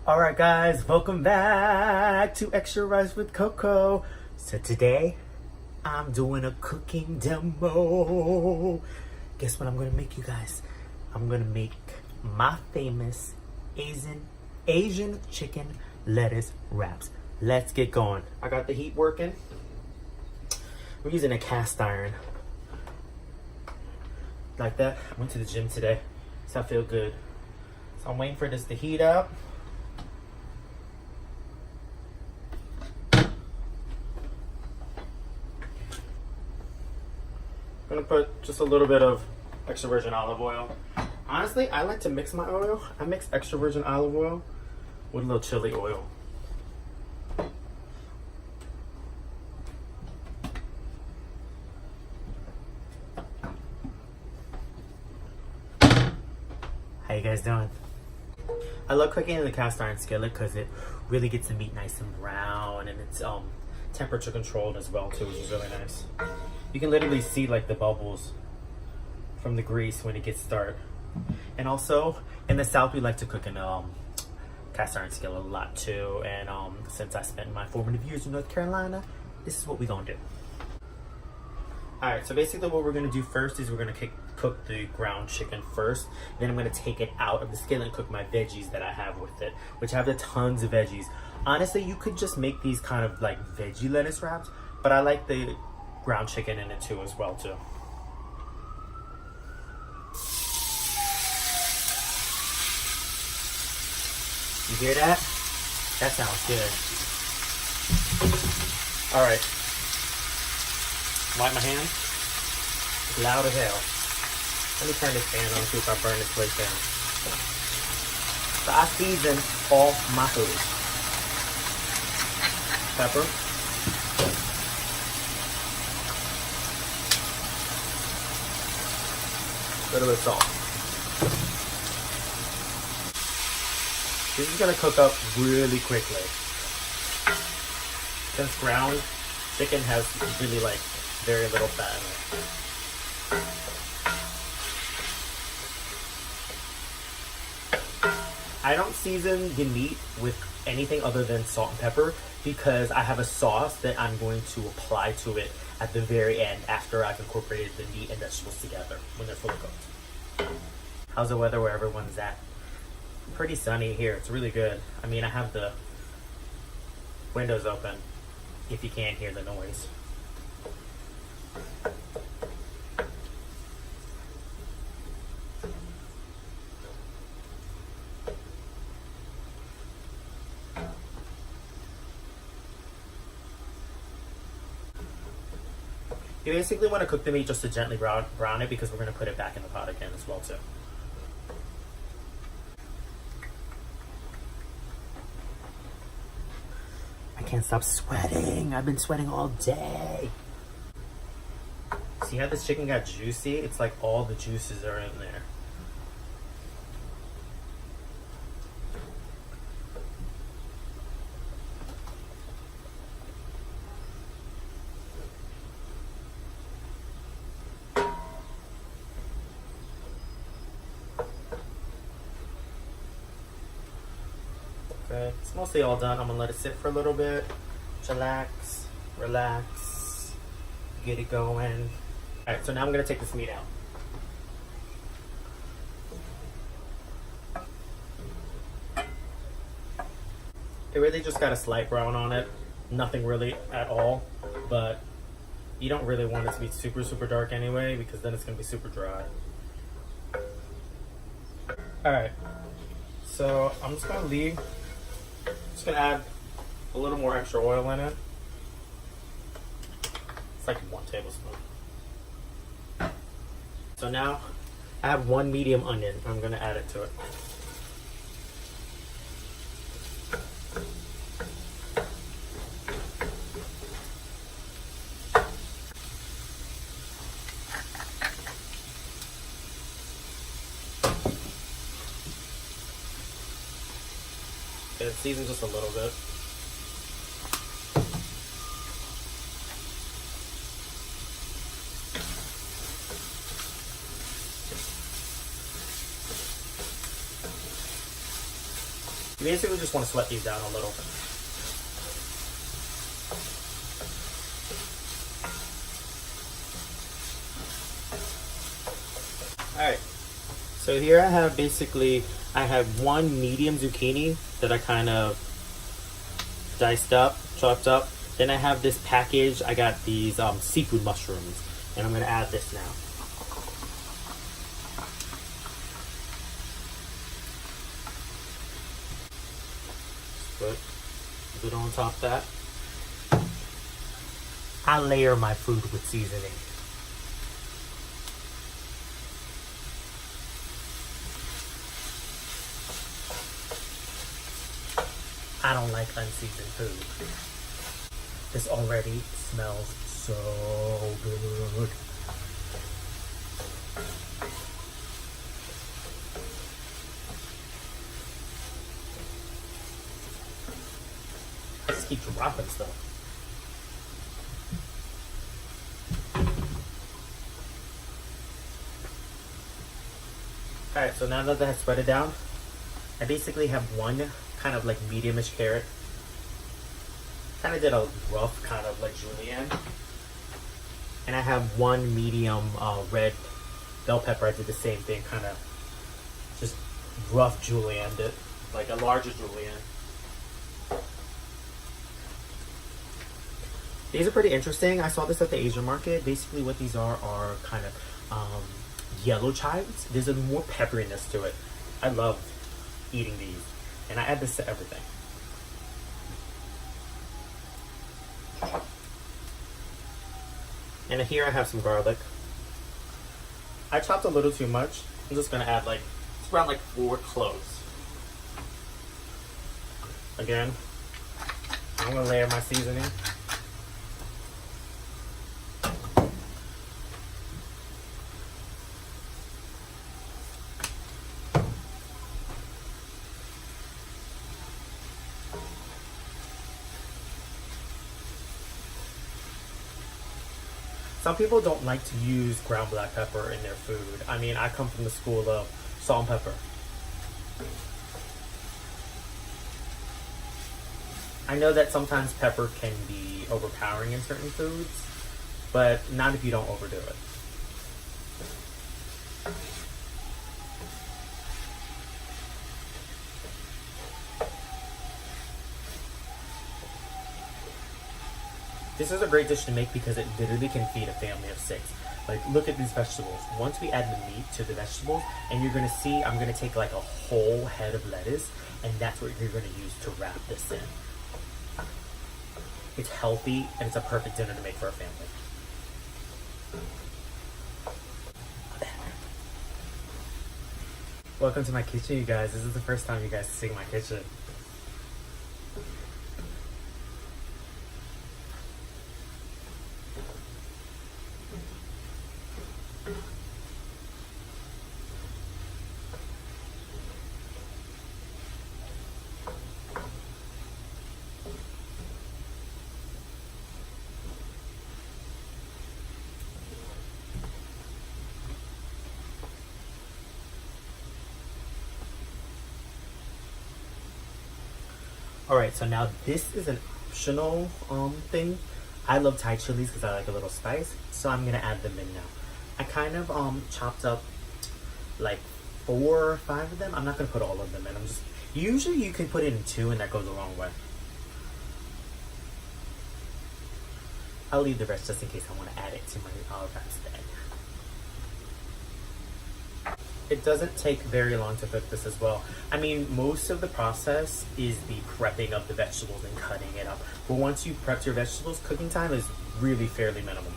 Alright guys, welcome back to Extra Rice with Coco. So today, I'm doing a cooking demo. Guess what I'm gonna make, you guys? I'm gonna make my famous Asian chicken lettuce wraps. Let's get going. I got the heat working. We're using a cast iron. Like that. I went to the gym today, so I feel good. So I'm waiting for this to heat up. I'm gonna put just a little bit of extra virgin olive oil. Honestly, I like to mix my oil. I mix extra virgin olive oil with a little chili oil. How you guys doing? I love cooking in the cast iron skillet because it really gets the meat nice and brown, and it's temperature controlled as well too, which is really nice. You can literally see like the bubbles from the grease when it gets started. And also in the South, we like to cook in cast iron skillet a lot too. And since I spent my formative years in North Carolina, this is what we're gonna do. All right, so basically what we're gonna do first is we're gonna cook the ground chicken first. Then I'm gonna take it out of the skillet and cook my veggies that I have with it, which I have the tons of veggies. Honestly, you could just make these kind of like veggie lettuce wraps, but I like the ground chicken in it too as well too. You hear that? That sounds good. All right. Wipe my hands. It's loud as hell. Let me turn this fan on, see if I burn this place down. So I season all my food. Pepper. A little bit of salt. This is gonna cook up really quickly. Since ground chicken has really like very little fat in it. I don't season the meat with anything other than salt and pepper because I have a sauce that I'm going to apply to it at the very end after I've incorporated the meat and vegetables together when they're fully cooked. How's the weather where everyone's at? Pretty sunny here. It's really good. I mean, I have the windows open if you can't hear the noise. You basically want to cook the meat just to gently brown it because we're going to put it back in the pot again as well too. I can't stop sweating. I've been sweating all day. See how this chicken got juicy? It's like all the juices are in there. Okay, it's mostly all done. I'm gonna let it sit for a little bit. Chillax, relax, get it going. All right, so now I'm gonna take this meat out. It really just got a slight brown on it. Nothing really at all, but you don't really want it to be super, super dark anyway because then it's gonna be super dry. All right, so I'm just gonna add a little more extra oil in it. It's like 1 tablespoon. So now I have 1 medium onion. I'm gonna add it to it. And season just a little bit. You basically just want to sweat these down a little. Alright, so here I have one medium zucchini that I kind of diced up, chopped up. Then I have this package, I got these seafood mushrooms, and I'm going to add this now. Put it on top of that. I layer my food with seasoning. I don't like unseasoned food. This already smells so good. I just keep dropping stuff. Alright, so now that that's spread down, I basically have one kind of like medium-ish carrot. Kind of did a rough kind of like julienne. And I have one medium red bell pepper. I did the same thing, kind of just rough julienned it, like a larger julienne. These are pretty interesting. I saw this at the Asian market. Basically what these are kind of yellow chives. There's a more pepperiness to it. I love eating these. And I add this to everything. And here I have some garlic. I chopped a little too much. I'm just gonna add it's around 4 cloves. Again, I'm gonna layer my seasoning. Some people don't like to use ground black pepper in their food. I mean, I come from the school of salt and pepper. I know that sometimes pepper can be overpowering in certain foods, but not if you don't overdo it. This is a great dish to make because it literally can feed a family of 6. Like, look at these vegetables. Once we add the meat to the vegetables, and you're gonna see, I'm gonna take a whole head of lettuce, and that's what you're gonna use to wrap this in. It's healthy, and it's a perfect dinner to make for a family. Welcome to my kitchen, you guys. This is the first time you guys see my kitchen. Alright, so now this is an optional thing. I love Thai chilies because I like a little spice, so I'm gonna add them in now. I kind of chopped up 4 or 5 of them. I'm not gonna put all of them in. Usually you can put it in 2 and that goes a long way. I'll leave the rest just in case I want to add it to my rice bag. It doesn't take very long to cook this as well. I mean, most of the process is the prepping of the vegetables and cutting it up. But once you prep your vegetables, cooking time is really fairly minimal.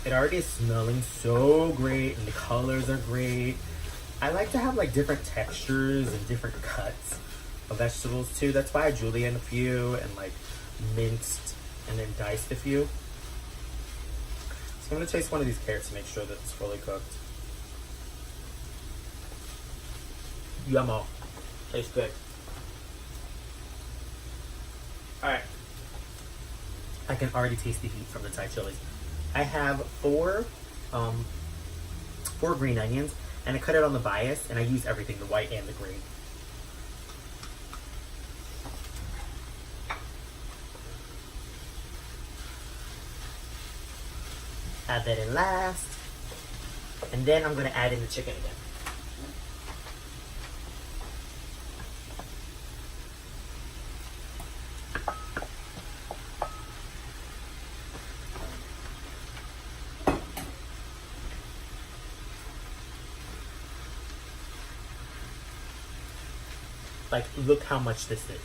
It already is smelling so great and the colors are great. I like to have different textures and different cuts of vegetables too. That's why I julienne a few and minced and then diced a few. So I'm gonna taste one of these carrots to make sure that it's fully cooked. Yummo. Tastes good. Alright. I can already taste the heat from the Thai chilies. I have four green onions, and I cut it on the bias, and I use everything, the white and the green. Add that in last, and then I'm going to add in the chicken again. Like, look how much this is.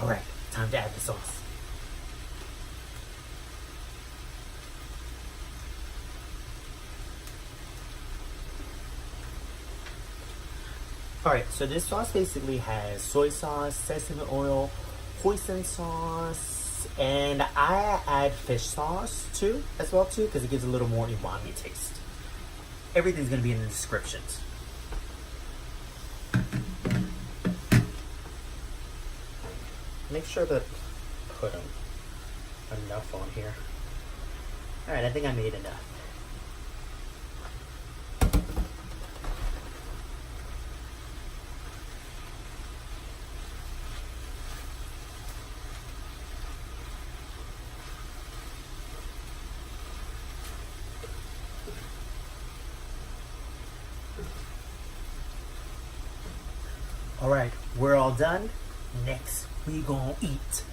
All right, time to add the sauce. All right, so this sauce basically has soy sauce, sesame oil, hoisin sauce, and I add fish sauce too, as well too, because it gives a little more umami taste. Everything's gonna be in the descriptions. Make sure to put enough on here. All right, I think I made enough. All right, we're all done. Next, we gonna eat.